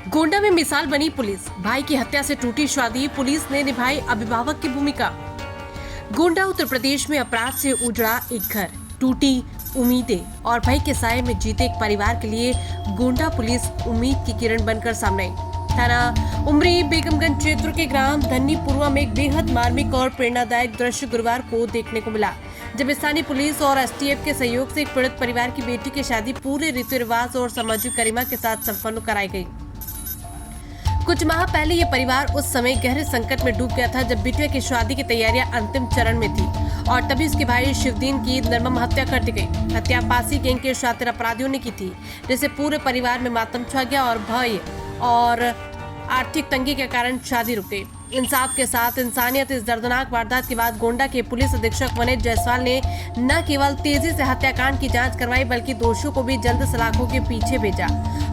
गोंडा में मिसाल बनी पुलिस, भाई की हत्या से टूटी शादी, पुलिस ने निभाई अभिभावक की भूमिका। गोंडा उत्तर प्रदेश में अपराध से उजड़ा एक घर, टूटी उम्मीदें और भय के साए में जीते एक परिवार के लिए गोंडा पुलिस उम्मीद की किरण बनकर सामने आई। थाना उमरी बेगमगंज क्षेत्र के ग्राम धन्नीपुरवा में एक बेहद मार्मिक और प्रेरणादायक दृश्य गुरुवार को देखने को मिला, जब स्थानीय पुलिस और एसटीएफ के सहयोग से एक पीड़ित परिवार की बेटी की शादी पूरे रीति रिवाज और सामाजिक गरिमा के साथ संपन्न कराई गई। कुछ माह पहले ये परिवार उस समय गहरे संकट में डूब गया था, जब बिटिया की शादी की तैयारियां अंतिम चरण में थी और तभी उसके भाई शिवदीन की निर्मम हत्या कर दी गई। हत्या पासी गैंग के शातिर अपराधियों ने की थी, जिससे पूरे परिवार में मातम छा गया और भय और आर्थिक तंगी के कारण शादी रुक गई। इंसाफ के साथ इंसानियत। इस दर्दनाक वारदात के बाद गोंडा के पुलिस अधीक्षक वनित जायसवाल ने न केवल तेजी से हत्याकांड की जांच करवाई, बल्कि दोषियों को भी जल्द सलाखों के पीछे भेजा।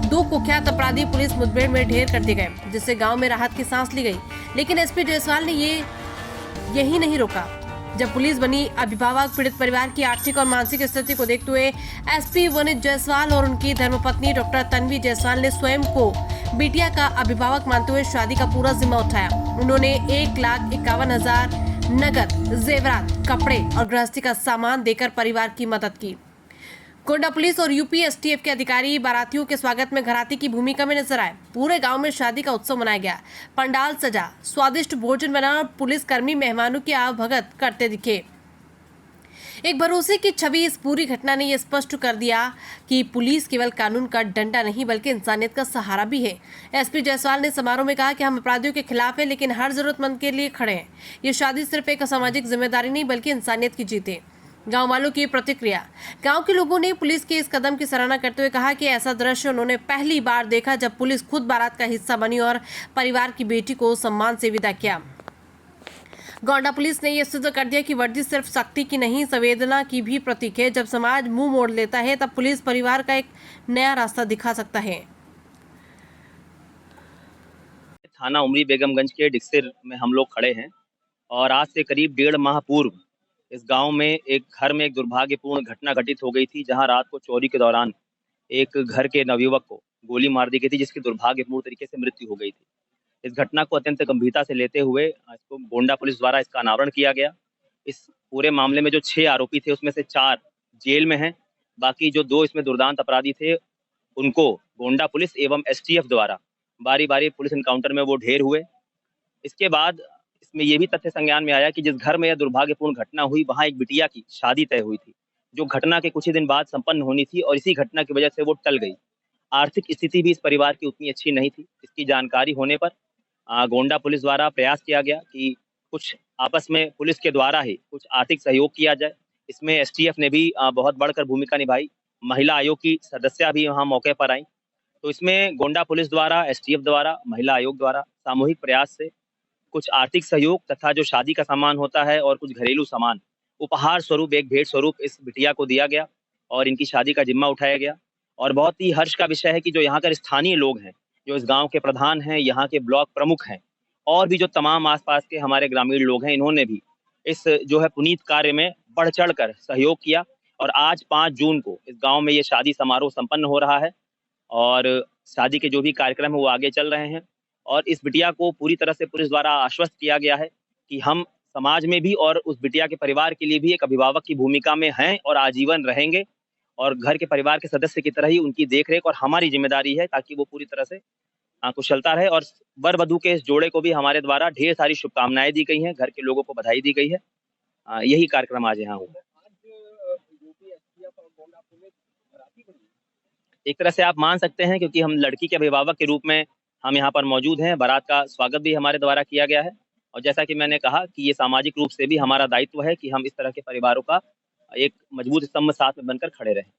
2 कुख्यात अपराधी पुलिस मुठभेड़ में ढेर कर दिए गए, जिससे गांव में राहत की सांस ली गई। लेकिन एसपी जायसवाल ने यही नहीं रोका। जब पुलिस बनी अभिभावक पीड़ित परिवार की आर्थिक और मानसिक स्थिति को देखते हुए एसपी वनित जायसवाल और उनकी धर्मपत्नी डॉक्टर तन्वी जायसवाल ने स्वयं को बिटिया का अभिभावक मानते हुए शादी का पूरा जिम्मा उठाया। उन्होंने 1,51,000 नगद, जेवरात, कपड़े और गृहस्थी का सामान देकर परिवार की मदद की। गोंडा पुलिस और यूपी एसटीएफ के अधिकारी बारातियों के स्वागत में घराती की भूमिका में नजर आए। पूरे गांव में शादी का उत्सव मनाया गया, पंडाल सजा, स्वादिष्ट भोजन बना और पुलिसकर्मी मेहमानों की आवभगत करते दिखे। एक भरोसे की छवि इस पूरी घटना ने यह स्पष्ट कर दिया कि पुलिस केवल कानून का डंडा नहीं, बल्कि इंसानियत का सहारा भी है। एसपी जायसवाल ने समारोह में कहा कि हम अपराधियों के खिलाफ हैं, लेकिन हर जरूरतमंद के लिए खड़े हैं। ये शादी सिर्फ एक सामाजिक जिम्मेदारी नहीं, बल्कि इंसानियत की जीत है। गांव वालों की प्रतिक्रिया। गांव के लोगों ने पुलिस के इस कदम की सराहना करते हुए कहा कि ऐसा दृश्य उन्होंने पहली बार देखा, जब पुलिस खुद बारात का हिस्सा बनी और परिवार की बेटी को सम्मान से विदा किया। गोंडा पुलिस ने यह सिद्ध कर दिया कि वर्दी सिर्फ शक्ति की नहीं, संवेदना की भी प्रतीक है। जब समाज मुंह मोड़ लेता है, तब पुलिस परिवार का एक नया रास्ता दिखा सकता है। थाना उमरी बेगमगंज के डिक्सिर में हम लोग खड़े हैं और आज से करीब 1.5 माह पूर्व इस गांव में एक घर में एक दुर्भाग्यपूर्ण घटना घटित हो गई थी, जहां रात को चोरी के दौरान एक घर के नवयुवक को गोली मार दी गई थी, जिसकी दुर्भाग्यपूर्ण तरीके से मृत्यु हो गई थी। इस घटना को अत्यंत गंभीरता से लेते हुए इसको गोंडा पुलिस द्वारा इसका अनावरण किया गया। इस पूरे मामले में जो 6 आरोपी थे, उसमें से 4 जेल में हैं। बाकी जो 2 इसमें दुर्दांत अपराधी थे, उनको गोंडा पुलिस एवं एसटीएफ द्वारा बारी बारी पुलिस एनकाउंटर में वो ढेर हुए। इसके बाद इसमें ये भी तथ्य संज्ञान में आया कि जिस घर में यह दुर्भाग्यपूर्ण घटना हुई, वहां एक बिटिया की शादी तय हुई थी, जो घटना के कुछ ही दिन बाद संपन्न होनी थी, और इसी घटना की वजह से वो टल गई। आर्थिक स्थिति भी इस परिवार की उतनी अच्छी नहीं थी। इसकी जानकारी होने पर गोंडा पुलिस द्वारा प्रयास किया गया कि कुछ आपस में पुलिस के द्वारा ही कुछ आर्थिक सहयोग किया जाए। इसमें एसटीएफ ने भी बहुत बढ़कर भूमिका निभाई। महिला आयोग की सदस्या भी वहाँ मौके पर आई। तो इसमें गोंडा पुलिस द्वारा, एसटीएफ द्वारा, महिला आयोग द्वारा सामूहिक प्रयास से कुछ आर्थिक सहयोग तथा जो शादी का सामान होता है और कुछ घरेलू सामान उपहार स्वरूप, एक भेंट स्वरूप इस बिटिया को दिया गया और इनकी शादी का जिम्मा उठाया गया। और बहुत ही हर्ष का विषय है कि जो यहाँ कर स्थानीय लोग हैं, जो इस गांव के प्रधान हैं, यहाँ के ब्लॉक प्रमुख हैं और भी जो तमाम आसपास के हमारे ग्रामीण लोग हैं, इन्होंने भी इस जो है पुनीत कार्य में बढ़ चढ़ कर सहयोग किया। और आज 5 जून को इस गांव में ये शादी समारोह संपन्न हो रहा है और शादी के जो भी कार्यक्रम है वो आगे चल रहे हैं। और इस बिटिया को पूरी तरह से पुलिस द्वारा आश्वस्त किया गया है कि हम समाज में भी और उस बिटिया के परिवार के लिए भी एक अभिभावक की भूमिका में हैं और आजीवन रहेंगे, और घर के परिवार के सदस्य की तरह ही उनकी देखरेख और हमारी जिम्मेदारी है ताकि वो पूरी तरह से कुशलता रहे। और वर वधू के इस जोड़े को भी हमारे द्वारा ढेर सारी शुभकामनाएं दी गई हैं, घर के लोगों को बधाई दी गई है। यही कार्यक्रम आज यहाँ हुआ। एक तरह से आप मान सकते हैं, क्योंकि हम लड़की के अभिभावक के रूप में हम यहाँ पर मौजूद हैं। बारात का स्वागत भी हमारे द्वारा किया गया है और जैसा कि मैंने कहा कि ये सामाजिक रूप से भी हमारा दायित्व है कि हम इस तरह के परिवारों का एक मजबूत स्तंभ साथ में बनकर खड़े रहें।